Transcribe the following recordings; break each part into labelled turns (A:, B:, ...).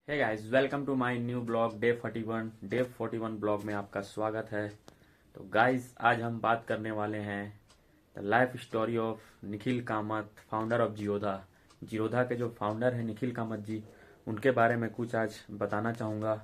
A: Hey guys, welcome to my new blog day 41 blog में आपका स्वागत है। तो गाइस, आज हम बात करने वाले हैं the life story of Nikhil Kamat, founder of Zerodha. Zerodha के जो फाउंडर हैं निखिल कामत जी, उनके बारे में कुछ आज बताना चाहूँगा,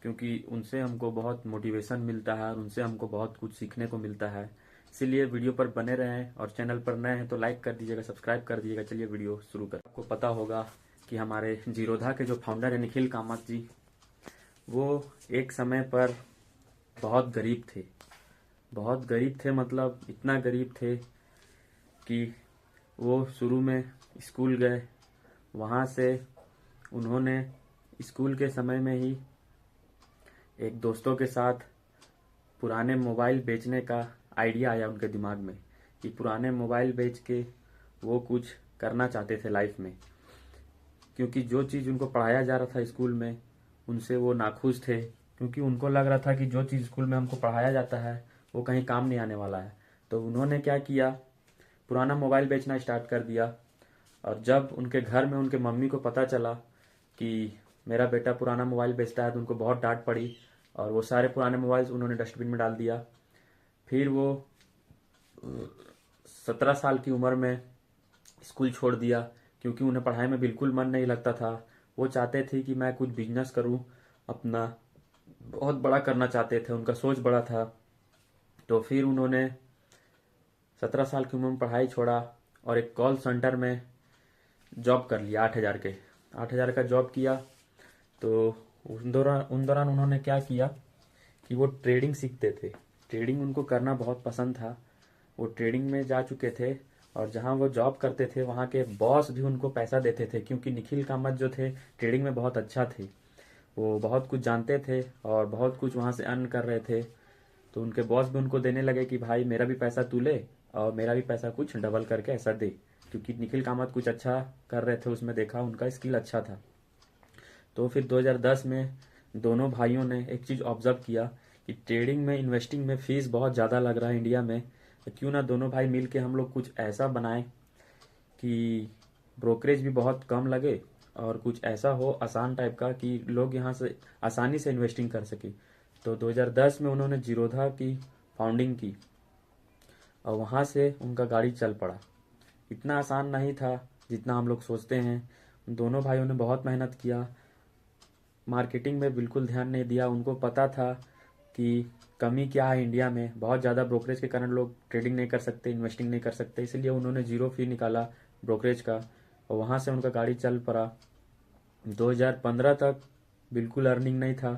A: क्योंकि उनसे हमको बहुत मोटिवेशन मिलता है और उनसे हमको बहुत कुछ सीखने को मिलता है। इसीलिए वीडियो पर बने रहें और चैनल पर नए हैं तो लाइक कर दीजिएगा, सब्सक्राइब कर दीजिएगा। चलिए वीडियो शुरू कर। आपको पता होगा कि हमारे जिरोधा के जो फाउंडर है निखिल कामत जी, वो एक समय पर बहुत गरीब थे। बहुत गरीब थे, मतलब इतना गरीब थे कि वो शुरू में स्कूल गए। वहाँ से उन्होंने स्कूल के समय में ही एक दोस्तों के साथ पुराने मोबाइल बेचने का आइडिया आया उनके दिमाग में कि पुराने मोबाइल बेच के वो कुछ करना चाहते थे लाइफ में, क्योंकि जो चीज़ उनको पढ़ाया जा रहा था स्कूल में उनसे वो नाखुश थे। क्योंकि उनको लग रहा था कि जो चीज़ स्कूल में हमको पढ़ाया जाता है वो कहीं काम नहीं आने वाला है। तो उन्होंने क्या किया, पुराना मोबाइल बेचना स्टार्ट कर दिया। और जब उनके घर में उनके मम्मी को पता चला कि मेरा बेटा पुराना मोबाइल बेचता है तो उनको बहुत डांट पड़ी और वो सारे पुराने मोबाइल्स उन्होंने डस्टबिन में डाल दिया। फिर वो 17 साल की उम्र में स्कूल छोड़ दिया, क्योंकि उन्हें पढ़ाई में बिल्कुल मन नहीं लगता था। वो चाहते थे कि मैं कुछ बिजनेस करूं, अपना बहुत बड़ा करना चाहते थे, उनका सोच बड़ा था। तो फिर उन्होंने 17 साल की उम्र में पढ़ाई छोड़ा और एक कॉल सेंटर में जॉब कर लिया। 8,000 का जॉब किया। तो उन दौरान उन्होंने क्या किया कि वो ट्रेडिंग सीखते थे। ट्रेडिंग उनको करना बहुत पसंद था। वो ट्रेडिंग में जा चुके थे और जहाँ वो जॉब करते थे वहाँ के बॉस भी उनको पैसा देते थे, क्योंकि निखिल कामत जो थे ट्रेडिंग में बहुत अच्छा थे। वो बहुत कुछ जानते थे और बहुत कुछ वहाँ से अर्न कर रहे थे। तो उनके बॉस भी उनको देने लगे कि भाई मेरा भी पैसा तू ले और मेरा भी पैसा कुछ डबल करके ऐसा दे, क्योंकि निखिल कामत कुछ अच्छा कर रहे थे, उसमें देखा उनका स्किल अच्छा था। तो फिर 2010 में दोनों भाइयों ने एक चीज़ ऑब्जर्व किया कि ट्रेडिंग में, इन्वेस्टिंग में फीस बहुत ज़्यादा लग रहा है इंडिया में। तो क्यों ना दोनों भाई मिल के हम लोग कुछ ऐसा बनाएं कि ब्रोकरेज भी बहुत कम लगे और कुछ ऐसा हो आसान टाइप का कि लोग यहाँ से आसानी से इन्वेस्टिंग कर सके। तो 2010 में उन्होंने जीरोधा की फाउंडिंग की और वहाँ से उनका गाड़ी चल पड़ा। इतना आसान नहीं था जितना हम लोग सोचते हैं। दोनों भाइयों ने बहुत मेहनत किया, मार्केटिंग में बिल्कुल ध्यान नहीं दिया। उनको पता था कि कमी क्या है इंडिया में, बहुत ज़्यादा ब्रोकरेज के कारण लोग ट्रेडिंग नहीं कर सकते, इन्वेस्टिंग नहीं कर सकते। इसलिए उन्होंने जीरो फी निकाला ब्रोकरेज का और वहाँ से उनका गाड़ी चल पड़ा। 2015 तक बिल्कुल अर्निंग नहीं था।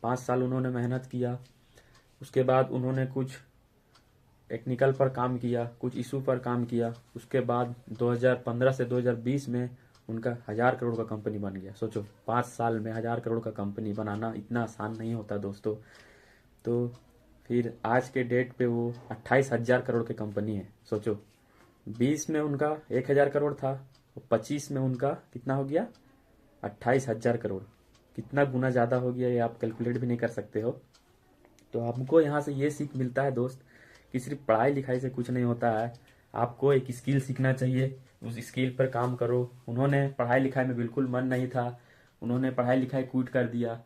A: 5 साल उन्होंने मेहनत किया। उसके बाद उन्होंने कुछ टेक्निकल पर काम किया, कुछ इशू पर काम किया। उसके बाद 2015 से 2020 में उनका 1,000 करोड़ का कंपनी बन गया। सोचो, 5 साल में 1,000 करोड़ का कंपनी बनाना इतना आसान नहीं होता दोस्तों। तो फिर आज के डेट पे वो 28,000 करोड़ की कंपनी है। सोचो, 20 में उनका 1,000 करोड़ था, 25 में उनका कितना हो गया, 28,000 करोड़। कितना गुना ज़्यादा हो गया ये आप कैलकुलेट भी नहीं कर सकते हो। तो हमको यहाँ से ये सीख मिलता है दोस्त कि सिर्फ पढ़ाई लिखाई से कुछ नहीं होता है। आपको एक स्किल सीखना चाहिए, उस स्किल पर काम करो। उन्होंने पढ़ाई लिखाई में बिल्कुल मन नहीं था, उन्होंने पढ़ाई लिखाई क्विट कर दिया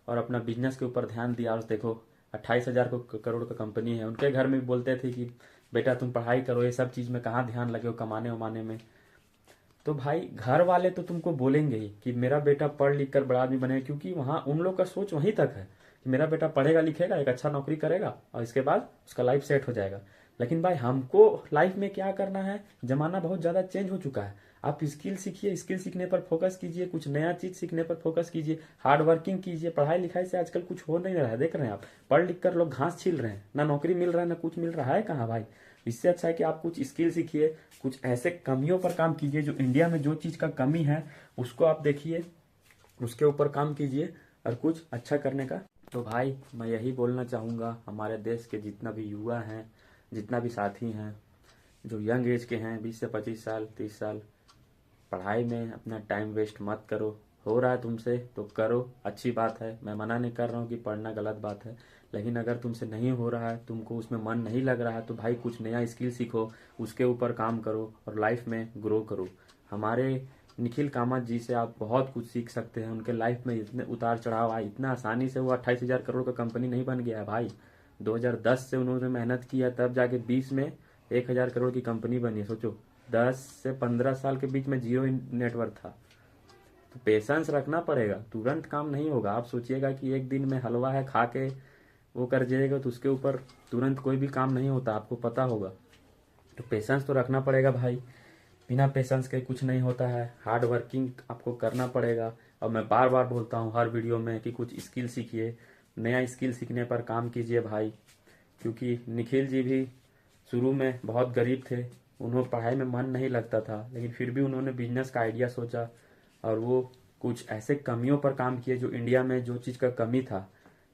A: और अपना बिजनेस के ऊपर ध्यान दिया। और देखो, 28,000 करोड़ का कंपनी है। उनके घर में भी बोलते थे कि बेटा तुम पढ़ाई करो, ये सब चीज़ में कहाँ ध्यान लगे हो कमाने वमाने में। तो भाई घर वाले तो तुमको बोलेंगे ही कि मेरा बेटा पढ़ लिख कर बड़ा आदमी बने, क्योंकि वहाँ उन लोग का सोच वहीं तक है कि मेरा बेटा पढ़ेगा लिखेगा, एक अच्छा नौकरी करेगा और इसके बाद उसका लाइफ सेट हो जाएगा। लेकिन भाई हमको लाइफ में क्या करना है, जमाना बहुत ज़्यादा चेंज हो चुका है। आप स्किल सीखिए, स्किल सीखने पर फोकस कीजिए, कुछ नया चीज़ सीखने पर फोकस कीजिए, हार्ड वर्किंग कीजिए। पढ़ाई लिखाई से आजकल कुछ हो नहीं रहा है, देख रहे हैं आप। पढ़ लिख कर लोग घास छील रहे हैं, ना नौकरी मिल रहा है ना कुछ मिल रहा है, कहाँ भाई। इससे अच्छा है कि आप कुछ स्किल सीखिए, कुछ ऐसे कमियों पर काम कीजिए, जो इंडिया में जो चीज़ का कमी है उसको आप देखिए, उसके ऊपर काम कीजिए और कुछ अच्छा करने का। तो भाई मैं यही बोलना चाहूँगा हमारे देश के जितना भी युवा हैं, जितना भी साथी हैं जो यंग एज के हैं, 20 से 25 साल, 30 साल, पढ़ाई में अपना टाइम वेस्ट मत करो। हो रहा है तुमसे तो करो, अच्छी बात है। मैं मना नहीं कर रहा हूँ कि पढ़ना गलत बात है, लेकिन अगर तुमसे नहीं हो रहा है, तुमको उसमें मन नहीं लग रहा है, तो भाई कुछ नया स्किल सीखो, उसके ऊपर काम करो और लाइफ में ग्रो करो। हमारे निखिल कामत जी से आप बहुत कुछ सीख सकते हैं। उनके लाइफ में इतने उतार चढ़ाव आए, इतना आसानी से वो 28,000 करोड़ का कंपनी नहीं बन गया है भाई। 2010 से उन्होंने मेहनत किया, तब जाके 20 में 1,000 करोड़ की कंपनी बनी है। सोचो, 10 से 15 साल के बीच में जीरो नेटवर्क था। तो पेशेंस रखना पड़ेगा, तुरंत काम नहीं होगा। आप सोचिएगा कि एक दिन में हलवा है खा के वो कर जाएगा, तो उसके ऊपर तुरंत कोई भी काम नहीं होता, आपको पता होगा। तो पेशेंस तो रखना पड़ेगा भाई, बिना पेशेंस के कुछ नहीं होता है। हार्ड वर्किंग आपको करना पड़ेगा। और मैं बार बार बोलता हूँ हर वीडियो में कि कुछ स्किल सीखिए, नया स्किल सीखने पर काम कीजिए भाई। क्योंकि निखिल जी भी शुरू में बहुत गरीब थे, उन्होंने पढ़ाई में मन नहीं लगता था, लेकिन फिर भी उन्होंने बिजनेस का आइडिया सोचा और वो कुछ ऐसे कमियों पर काम किए जो इंडिया में जो चीज़ का कमी था।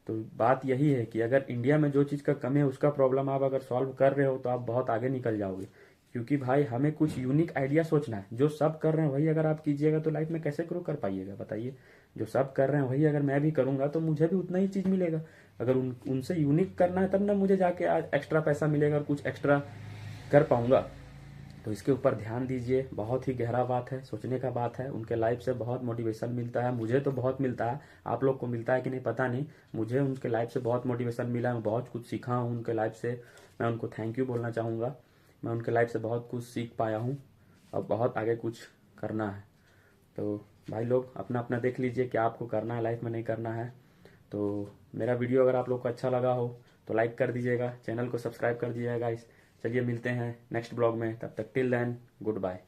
A: तो बात यही है कि अगर इंडिया में जो चीज़ का कमी है उसका प्रॉब्लम आप अगर सॉल्व कर रहे हो तो आप बहुत आगे निकल जाओगे। क्योंकि भाई हमें कुछ यूनिक आइडिया सोचना है। जो सब कर रहे हैं वही अगर आप कीजिएगा तो लाइफ में कैसे ग्रो कर पाइएगा बताइए। जो सब कर रहे हैं वही अगर मैं भी करूंगा तो मुझे भी उतना ही चीज़ मिलेगा। अगर उनसे यूनिक करना है तब ना मुझे जाके आज एक्स्ट्रा पैसा मिलेगा और कुछ एक्स्ट्रा कर पाऊंगा। तो इसके ऊपर ध्यान दीजिए, बहुत ही गहरा बात है, सोचने का बात है। उनके लाइफ से बहुत मोटिवेशन मिलता है, मुझे तो बहुत मिलता है। आप लोग को मिलता है कि नहीं पता नहीं, मुझे उनके लाइफ से बहुत मोटिवेशन मिला है, मैं बहुत कुछ सीखा हूँ उनके लाइफ से। मैं उनको थैंक यू बोलना चाहूँगा। मैं उनके लाइफ से बहुत कुछ सीख पाया हूँ और बहुत आगे कुछ करना है। तो भाई लोग अपना अपना देख लीजिए क्या आपको करना है लाइफ में, नहीं करना है। तो मेरा वीडियो अगर आप लोग को अच्छा लगा हो तो लाइक कर दीजिएगा, चैनल को सब्सक्राइब कर दीजिएगा गाइस। चलिए मिलते हैं नेक्स्ट ब्लॉग में, तब तक टिल देन गुड बाय।